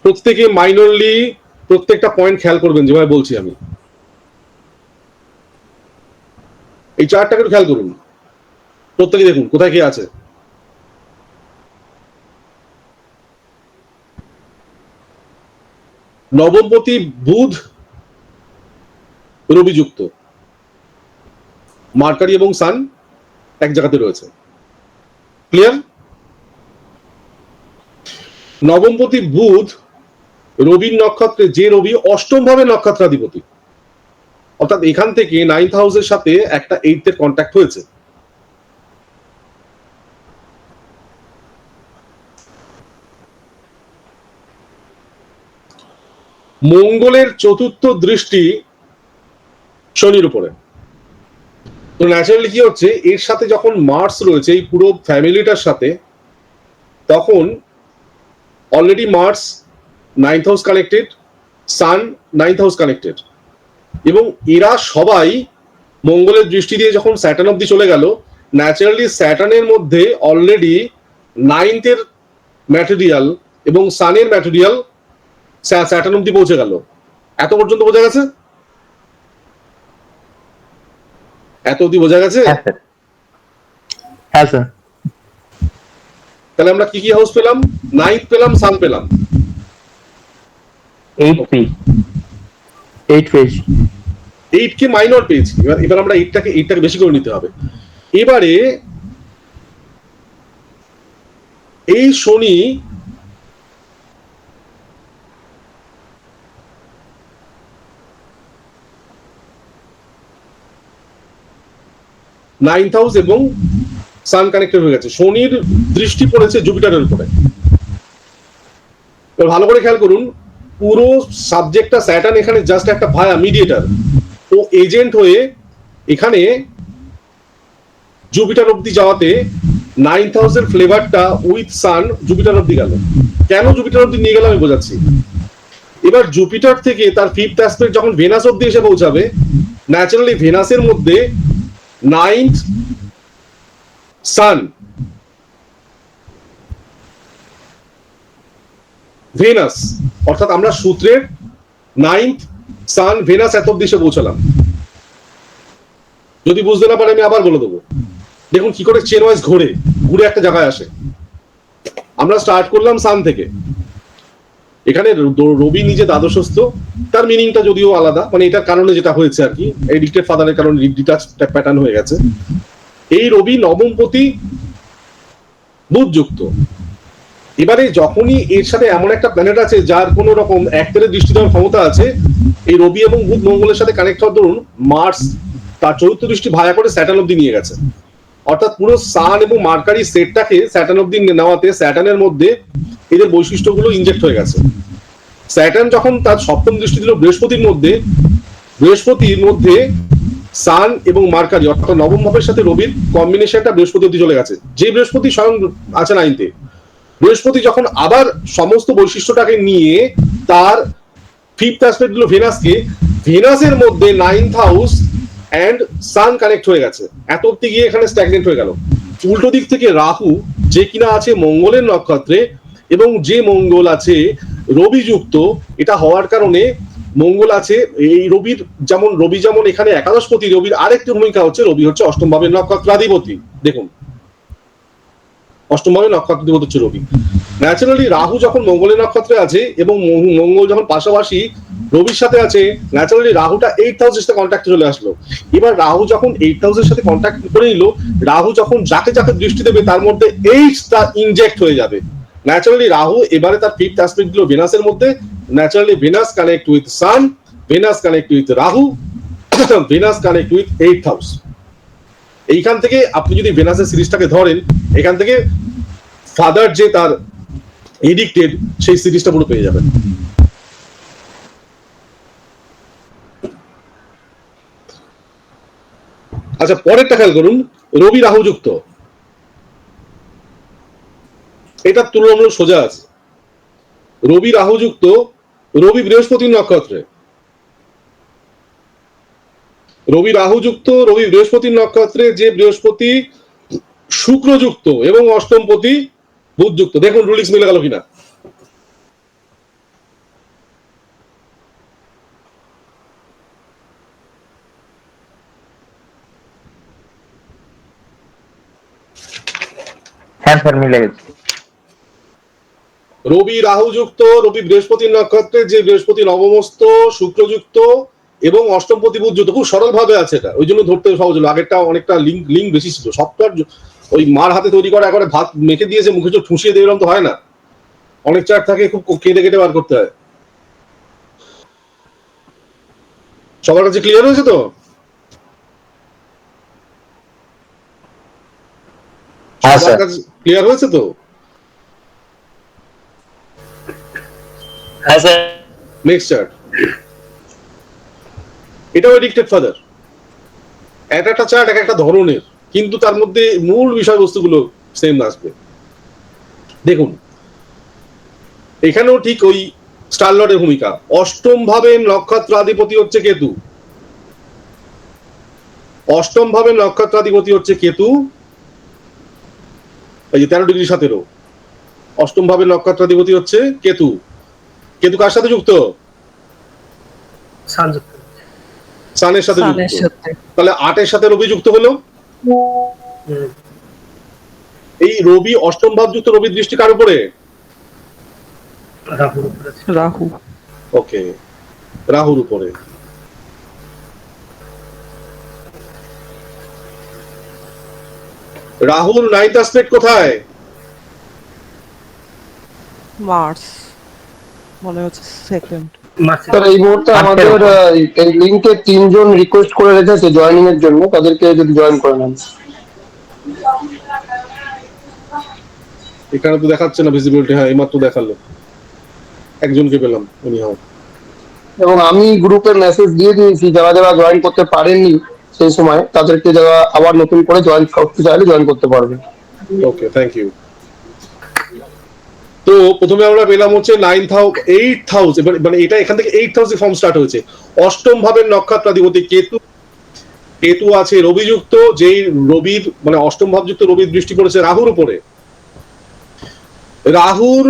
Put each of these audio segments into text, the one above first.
প্রত্যেকে মাইনরলি প্রত্যেকটা পয়েন্ট খেয়াল করবেন যেভাবে বলছি আমি। এই চার্টটাকে একটু খেয়াল করুন, প্রত্যেকে দেখুন কোথায় কি আছে। নবমপতি বুধ রবিযুক্ত, মার্কারি এবং সান এক জায়গাতে রয়েছে। ক্লিয়ার? নবমপতি বুধ রবির নক্ষত্রে, যে রবি অষ্টম ভাবে নক্ষত্রাধিপতি, অর্থাৎ এখান থেকে 9th হাউসের সাথে একটা 8th এর কন্ট্যাক্ট হয়েছে। মঙ্গলের চতুর্থ দৃষ্টি শনির উপরে। তো ন্যাচারালি কি হচ্ছে, এর সাথে যখন মার্স রয়েছে এই পুরো ফ্যামিলিটার সাথে, তখন already Mars 9th house connected, Sun 9th house connected, এবং এরা সবাই মঙ্গলের দৃষ্টি দিয়ে যখন স্যাটার্ন অব্দি চলে গেল, ন্যাচারালি স্যাটার্নের মধ্যে অলরেডি 9th এর ম্যাটেরিয়াল এবং সানের ম্যাটেরিয়াল স্যাটার্ন অব্দি পৌঁছে গেল। এত পর্যন্ত বোঝা গেছে? এত অব্দি বোঝা গেছে? হ্যাঁ স্যার। তাহলে আমরা কি কি হাউস পেলাম? 9th পেলাম, সান পেলাম, 8 পেজ 8 কে মাইনর পেয়েছি। এবার আমরা 8টাকে বেশি করে নিতে হবে। এবারে এই শনি নাইন্থ হাউস এবং সান কানেক্টেড হয়ে গেছে। শনির দৃষ্টি পড়েছে জুপিটারের উপরে। ভালো করে খেয়াল করুন, পুরো সাবজেক্টটা স্যাটার্ন এখানে জাস্ট একটা ভায়া মিডিয়েটার, ও এজেন্ট হয়ে এখানে জুপিটার অব্দি যাওয়াতে 9th হাউসের ফ্লেভারটা উইথ সান জুপিটার অব্দি গেল। কেন জুপিটার অব্দি নিয়ে গেল আমি বোঝাচ্ছি। এবার জুপিটার থেকে তার 5th অ্যাসপেক্ট যখন ভেনাস অব্দি এসে পৌঁছাবে, ন্যাচারালি ভেনাসের মধ্যে 9th সান ভেনাস, অর্থাৎ আমরা সূত্রের 9th সান ভেনাস এত অব্দি এসে পৌঁছালাম। যদি বুঝতে না পারে আমি আবার বলে দেবো। দেখুন কি করে চেন ওয়াইজ ঘুরে একটা জায়গায় আসে। আমরা স্টার্ট করলাম সান থেকে, এখানে রবি নিজে দ্বাদশস্থ, তার মিনিংটা যদিও আলাদা, মানে এটার কারণে যেটা হয়েছে আর কি, এডিক্টেড ফাদারের কারণে ডিটাচ প্যাটার্ন হয়ে গেছে। এই রবি নবমপতি বুধ যুক্ত। এবারে যখনই এর সাথে এমন একটা প্ল্যানেট আছে যার কোন রকম একতেরে দৃষ্টি দেওয়ার ক্ষমতা আছে, এই রবি এবং বুধ মঙ্গলের সাথে কানেক্ট হওয়ার দরুন মার্স তার চতুর্থ দৃষ্টি ভায়া করে স্যাটার্ন অব্দি নিয়ে গেছে। অর্থাৎ পুরো সান এবং মার্কারি সেটটাকে স্যাটার্ন অব্দি নেওয়াতে স্যাটার্নের মধ্যে এদের বৈশিষ্ট্যগুলো ইনজেক্ট হয়ে গেছে। স্যাটার্ন যখন তার সপ্তম দৃষ্টি দিল বৃহস্পতির মধ্যে সান এবং মার্কারি অর্থাৎ নবম ভাবের সাথে রবির কম্বিনেশনটা বৃহস্পতি অব্দি চলে গেছে। যে বৃহস্পতি স্বয়ং আছে 9th, বৃহস্পতি যখন আবার সমস্ত বৈশিষ্ট্যটাকে নিয়ে তার 5th অ্যাসপেক্ট দিল ভেনাসকে, ভেনাসের মধ্যে 9th house and San connect হয়ে গেছে। এত অব্দি গিয়ে এখানে স্ট্যাগনেন্ট হয়ে গেল। উল্টো দিক থেকে রাহু, যে কিনা আছে মঙ্গলের নক্ষত্রে এবং যে মঙ্গল আছে রবি যুক্ত, এটা হওয়ার কারণে মঙ্গল আছে এই রবি যেমন এখানে একাদশপতি, রবির আরেকটি ভূমিকা হচ্ছে রবি হচ্ছে অষ্টম ভাবের নক্ষত্রাধিপতি। দেখুন অষ্টম ভাবে নক্ষত্রাধিপতি হচ্ছে রবি। ন্যাচারালি রাহু যখন মঙ্গলের নক্ষত্রে আছে এবং মঙ্গল যখন পাশাপাশি রবির সাথে আছে, ন্যাচারালি রাহুটা 8th হাউসের সাথে কন্ট্যাক্টে চলে আসলো। এবার রাহু যখন 8th হাউসের সাথে কন্ট্যাক্ট করে নিল, রাহু যখন যাকে দৃষ্টি দেবে তার মধ্যে 8টা ইনজেক্ট হয়ে যাবে। ন্যাচারালি রাহু এবারে তার 5th অ্যাসপেক্ট দিল ভেনাসের মধ্যে। Naturally Venus connect with sun, Venus connect with Rahu, Venus connect with 8th house. এইখান থেকে আপনি যদি ভেনাসের সিরিজটাকে ধরেন, এখান থেকে ফাদার যে তার এডিক্টেড সেই সিরিজটা পুরো পেয়ে যাবেন। আচ্ছা পরেরটা খেয়াল করুন, রবি রাহু যুক্ত। এটা তুলনামূলক সোজা আছে। রবি রাহু যুক্ত, রবি বৃহস্পতির নক্ষত্রে, রবি রাহু যুক্ত, রবি বৃহস্পতির নক্ষত্রে, যে বৃহস্পতি শুক্র যুক্ত এবং অষ্টমপতি বুধ যুক্ত। দেখুন রুলিংস মিলে গেল কিনা। হ্যাঁ স্যার মিলে গেছে। রবি রাহু যুক্ত, রবি বৃহস্পতির নক্ষত্রে, যে বৃহস্পতি নবমস্ত, শুক্রযুক্ত এবং অষ্টমপতি বুধ যুক্ত। খুব সরল ভাবে আছে এটা, ওই জন্য ধরতে সহজ হলো। আগেরটা অনেকটা লিঙ্ক বেশি ছিল। সফটওয়্যার ওই মার হাতে তৈরি করা, একবারে ভাত মেখে দিয়েছে মুখে চোখ ঠুসিয়ে দিয়ে তো হয় না, অনেক চার্ট থাকে, খুব কেটে কেটে বার করতে হয়। সবার কাছে ক্লিয়ার হয়েছে তো? সবার কাছে ক্লিয়ার হয়েছে তো? হ্যাঁ স্যার। নেক্সট চার্ট, এটাও এডিক্টেড ফাদার। একটা চার্ট এক একটা ধরনের, কিন্তু তার মধ্যে মূল বিষয়বস্তুগুলো সেম আসবে। দেখুন এখানেও ঠিক ওই স্টার লর্ডের ভূমিকা। অষ্টম ভাবে নক্ষত্রাধিপতি হচ্ছে কেতু, অষ্টম ভাবে নক্ষত্রাধিপতি হচ্ছে কেতু, এই যে 13°17, অষ্টম ভাবে নক্ষত্রাধিপতি হচ্ছে কেতু। কেতু কার সাথে যুক্ত? সানের সাথে যুক্ত। তাহলে 8-এর সাথে রবি যুক্ত হলো। এই রবি অষ্টম ভাব যুক্ত, রবির দৃষ্টি কার উপরে? রাহু। ওকে, রাহুর উপরে। রাহুর নাইন্থ অ্যাসপেক্ট কোথায়? মার্স মনে হচ্ছে সেকেন্ড। স্যার এই মুহূর্তে আমাদের এই লিংকে 3 জন রিকোয়েস্ট করে রেখেছে জয়েনিং এর জন্য, তাদেরকে যদি জয়েন করে নেন। এখানে তো দেখাচ্ছে না ভিজিবিলিটি। হ্যাঁ এইমাত্র দেখালো, একজনকে পেলাম উনি হাও। এবং আমি গ্রুপে মেসেজ দিয়ে দিয়েছি, যারা যারা জয়েন করতে পারেননি সেই সময় তাদেরকে যারা আবার নতুন করে জয়েন করতে চাইলে জয়েন করতে পারবে। ওকে, থ্যাংক ইউ। তো প্রথমে আমরা পেলাম হচ্ছে 8,000, মানে এটা এখান থেকে 8,000 ফর্ম স্টার্ট হয়েছে। অষ্টম ভাবের নক্ষত্রাধিপতি কেতু, কেতু আছে রবিযুক্ত, যেই রবির মানে অষ্টম ভাবযুক্ত রবির দৃষ্টি পড়েছে রাহুর উপরে। রাহুর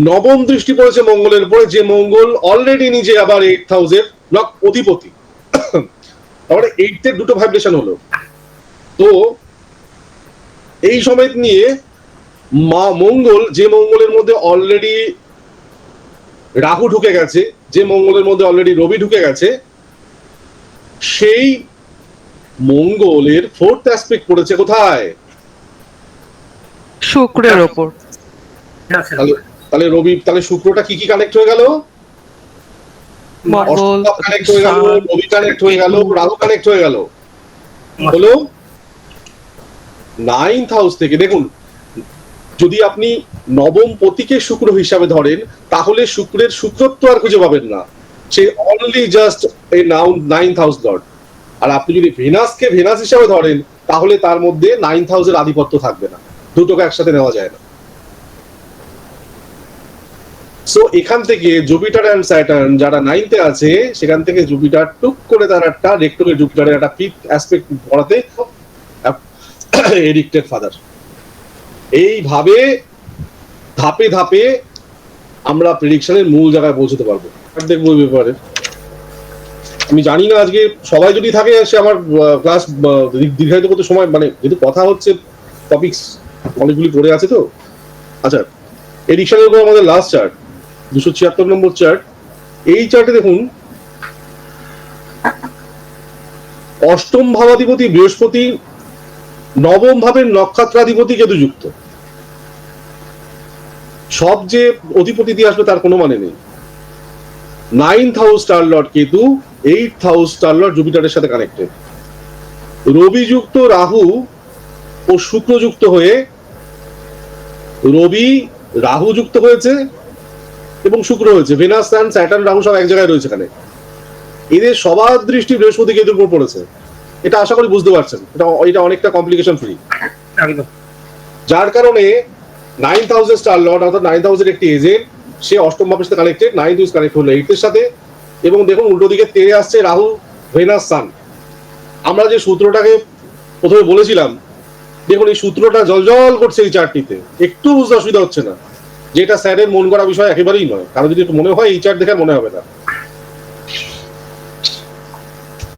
নবম দৃষ্টি পড়েছে মঙ্গলের উপরে, যে মঙ্গল অলরেডি নিজে আবার 8,000 অধিপতি। তাহলে 8 এর দুটো ভাইব্রেশন হলো। তো এই সময় নিয়ে মঙ্গল, যে মঙ্গলের মধ্যে অলরেডি রাহু ঢুকে গেছে, যে মঙ্গলের মধ্যে অলরেডি রবি ঢুকে গেছে, সেই মঙ্গলের ফোর্থ অ্যাসপেক্ট পড়েছে কোথায়? শুক্রের ওপর। তাহলে রবি, তাহলে শুক্রটা কি কি কানেক্ট হয়ে গেল? মঙ্গল, কানেক্ট হয়ে গেল, রবি কানেক্ট হয়ে গেল, রাহু কানেক্ট হয়ে গেল। হলো 9th হাউস থেকে। দেখুন যদি আপনি নবম পতিকে শুক্র হিসাবে ধরেন, তাহলে শুক্রের শুক্রত্ব আর খুঁজে পাবেন না, সে only just a 9th house Lord. আর আপনি যদি ভেনাসকে ভেনাস হিসাবে ধরেন, তাহলে তার মধ্যে 9th হাউসের আধিপত্য থাকবে না, দুটোকে একসাথে নেওয়া যায় না। সো এখান থেকে জুপিটার এন্ড স্যাটার্ন যারা 9th-এ আছে, সেখান থেকে জুপিটার টুক করে তার একটা রেক্টরে জুপিটারের একটা ফিফথ অ্যাসপেক্ট পড়াতে এডিক্টেড ফাদার। এইভাবে ধাপে ধাপে আমরা প্রেডিকশনের মূল জায়গায় পৌঁছতে পারবো। দেখবো এই ব্যাপারে। আমি জানি না আজকে সবাই যদি থাকে, সে আমার ক্লাস দীর্ঘায়িত করতে সময়, মানে যেহেতু কথা হচ্ছে, টপিকস অনেকগুলি পড়ে আছে তো। আচ্ছা, এডিকশনের উপর আমাদের লাস্ট চার্ট 276 নম্বর চার্ট। এই চার্টে দেখুন অষ্টম ভাবাধিপতি বৃহস্পতি, নবম ভাবের নক্ষত্রাধিপতি কেতু যুক্ত। সব যে অধিপতি দিয়ে আসবে তার কোনো মানে নেই। 9th house star lord Ketu, 8th house star lord জুপিটারের সাথে কানেক্টেড। রবি যুক্ত রাহু ও শুক্র যুক্ত হয়ে, রবি রাহু যুক্ত হয়েছে এবং শুক্র হয়েছে, ভেনাস এন্ড স্যাটার্ন রাহু সব এক জায়গায় রয়েছে এখানে। এদের সবার দৃষ্টি বৃহস্পতি কেতুর উপর পড়েছে। এটা আশা করি বুঝতে পারছেন, এটা অনেকটা কমপ্লিকেশন ফ্রি। যার কারণে 9th হাউসের স্টার লর্ড অর্থাৎ 9th হাউসের একটি এজেন্ট, সে অষ্টম ভাবের সাথে কানেক্টেড, 9th হাউস কানেক্ট হলো 8th এর সাথে। এবং দেখুন উল্টো দিকে তেড়ে আসছে রাহু, ভেনাস, সান। আমরা যে সূত্রটাকে প্রথমে বলেছিলাম, দেখুন এই সূত্রটা জলজল করছে এই চার্টটিতে, একটু বুঝতে অসুবিধা হচ্ছে না। যেটা স্যারের মন করা বিষয় একেবারেই নয়, কারণ যদি একটু মনে হয় এই চার্ট দেখে মনে হবে না।